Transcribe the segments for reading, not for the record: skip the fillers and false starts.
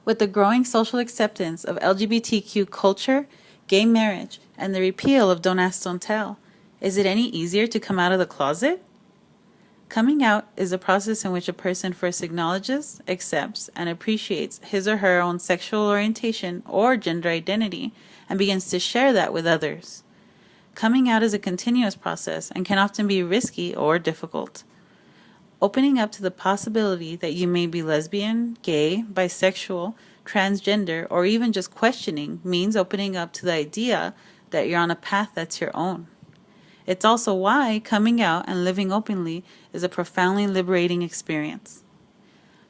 With the growing social acceptance of LGBTQ culture, gay marriage, and the repeal of Don't Ask, Don't Tell, is it any easier to come out of the closet? Coming out is a process in which a person first acknowledges, accepts, and appreciates his or her own sexual orientation or gender identity and begins to share that with others. Coming out is a continuous process and can often be risky or difficult. Opening up to the possibility that you may be lesbian, gay, bisexual, transgender, or even just questioning means opening up to the idea that you're on a path that's your own. It's also why coming out and living openly is a profoundly liberating experience.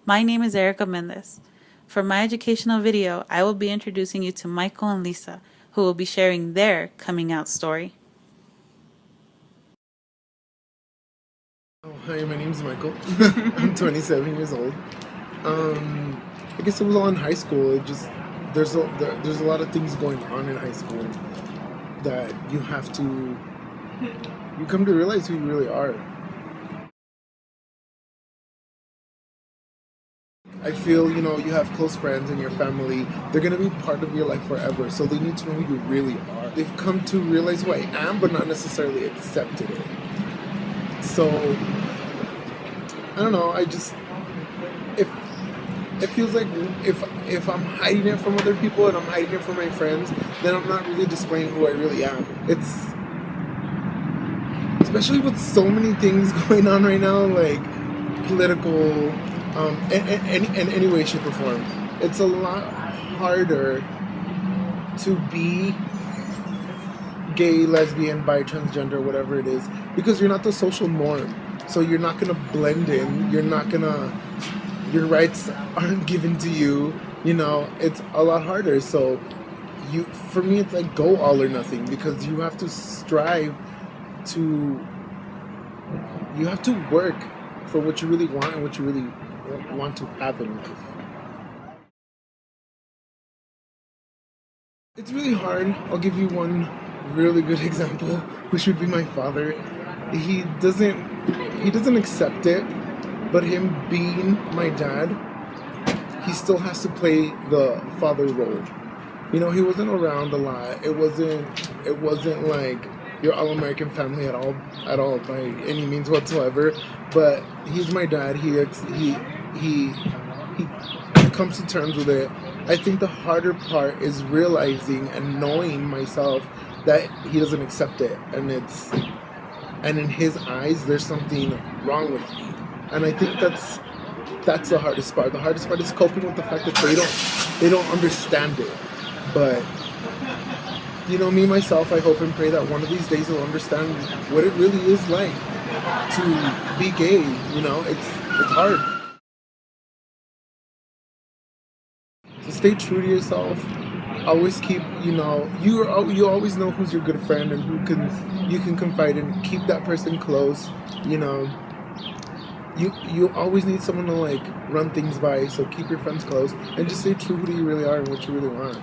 My name is Erica Mendez. For my educational video, I will be introducing you to Michael and Lisa, who will be sharing their coming out story. Hi, my name's Michael. I'm 27 years old. I guess it was all in high school. There's a lot of things going on in high school that you come to realize who you really are. I feel, you have close friends in your family. They're going to be part of your life forever, so they need to know who you really are. They've come to realize who I am, but not necessarily accepted it. So, I don't know, if it feels like if I'm hiding it from other people and I'm hiding it from my friends, then I'm not really displaying who I really am. It's, especially with so many things going on right now, like political, in any way, shape, or form. It's a lot harder to be gay, lesbian, bi, transgender, whatever it is, because you're not the social norm. So you're not gonna blend in. Your rights aren't given to you. It's a lot harder. So for me, it's like go all or nothing, because you have to strive you have to work for what you really want and what you really want to have in life. It's really hard. I'll give you one really good example, which would be my father. He doesn't accept it, but him being my dad, he still has to play the father role. He wasn't around a lot. It wasn't like your all-American family at all by any means whatsoever. But he's my dad. He comes to terms with it. I think the harder part is realizing and knowing myself that he doesn't accept it, and in his eyes there's something wrong with me. And I think that's the hardest part. The hardest part is coping with the fact that they don't understand it. But me myself, I hope and pray that one of these days they'll understand what it really is like to be gay. It's hard. So stay true to yourself. Always keep, you always know who's your good friend and who you can confide in. Keep that person close. You always need someone to run things by. So keep your friends close and just stay true to who you really are and what you really want.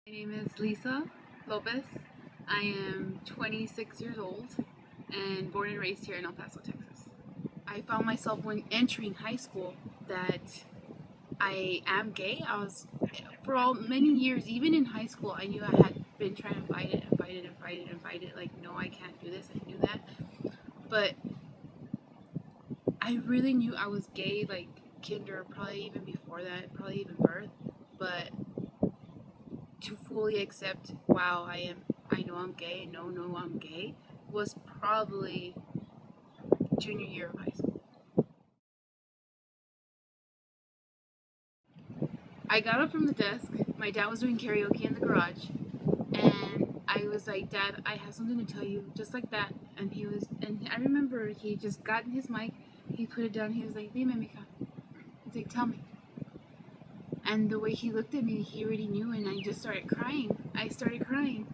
My name is Lisa Lopez. I am 26 years old and born and raised here in El Paso, Texas. I found myself when entering high school that I am gay. For many years, even in high school, I knew I had been trying to fight it and fight it and fight it and fight it. Like, no, I can't do this. I knew that. But I really knew I was gay, like kinder, probably even before that, probably even birth. But to fully accept, wow, I know I'm gay, no, I'm gay, was probably junior year of high school. I got up from the desk, my dad was doing karaoke in the garage, and I was like, Dad, I have something to tell you, just like that. And I remember he just got in his mic, he put it down, he was like, Dime, mija. He's like, tell me. And the way he looked at me, he already knew, and I just started crying. I started crying.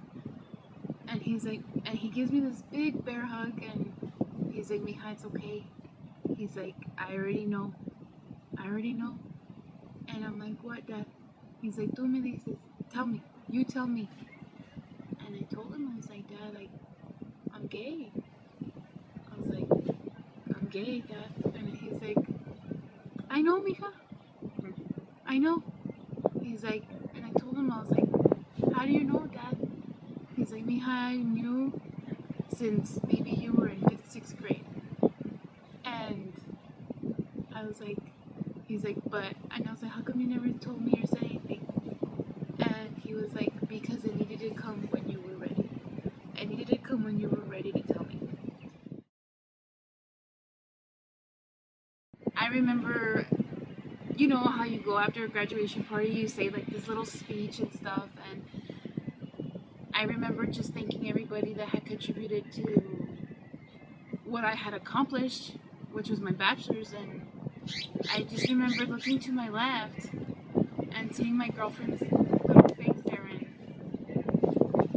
And he's like, and he gives me this big bear hug, and he's like, mija, it's okay. He's like, I already know. And I'm like, what, Dad? He's like, tú me dices, tell me, you tell me. And I told him, I was like, Dad, I'm gay. I was like, I'm gay, Dad. And he's like, I know mija. I know. He's like, and I told him, I was like, how do you know, Dad? He's like, mija, I knew since maybe you were in 5th, 6th grade. And I was like, he's like, but, and I was like, how come you never told me or said anything? And he was like, because it needed to come when you were ready. It needed to come when you were ready to tell me. I remember, you know how you go after a graduation party, you say like this little speech and stuff, and I remember just thanking everybody that had contributed to what I had accomplished, which was my bachelor's, and I just remember looking to my left and seeing my girlfriend's little face there, and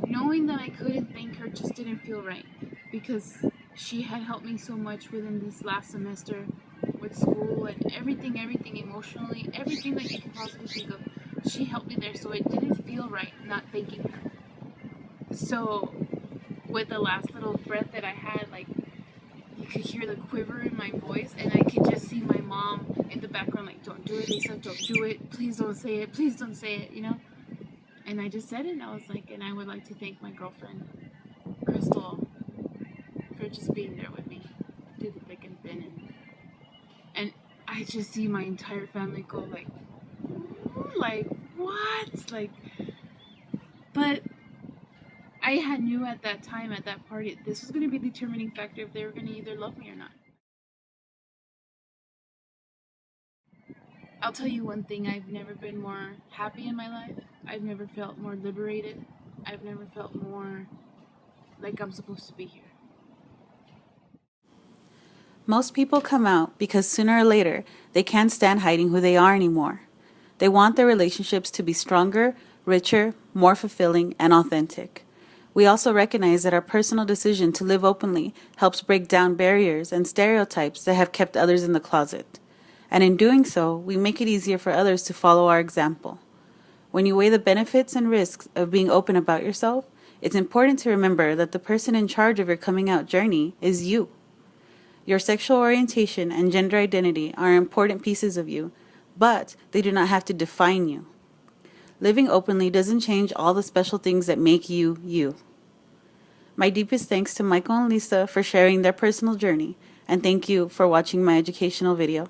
knowing that I couldn't thank her just didn't feel right, because she had helped me so much within this last semester with school and everything emotionally, everything that you could possibly think of. She helped me there, so it didn't feel right not thanking her. So with the last little breath that I had, like, you could hear the quiver in my voice, and I could just see my mom in the background like, don't do it, Lisa, don't do it, please don't say it, please don't say it, you know? And I just said it, and I was like, and I would like to thank my girlfriend, Crystal, for just being there with me through the thick and thin. And I just see my entire family go like what? Like, but I had knew at that time, at that party, this was going to be the determining factor if they were going to either love me or not. I'll tell you one thing, I've never been more happy in my life. I've never felt more liberated. I've never felt more like I'm supposed to be here. Most people come out because sooner or later they can't stand hiding who they are anymore. They want their relationships to be stronger, richer, more fulfilling, and authentic. We also recognize that our personal decision to live openly helps break down barriers and stereotypes that have kept others in the closet. And in doing so, we make it easier for others to follow our example. When you weigh the benefits and risks of being open about yourself, it's important to remember that the person in charge of your coming out journey is you. Your sexual orientation and gender identity are important pieces of you, but they do not have to define you. Living openly doesn't change all the special things that make you, you. My deepest thanks to Michael and Lisa for sharing their personal journey, and thank you for watching my educational video.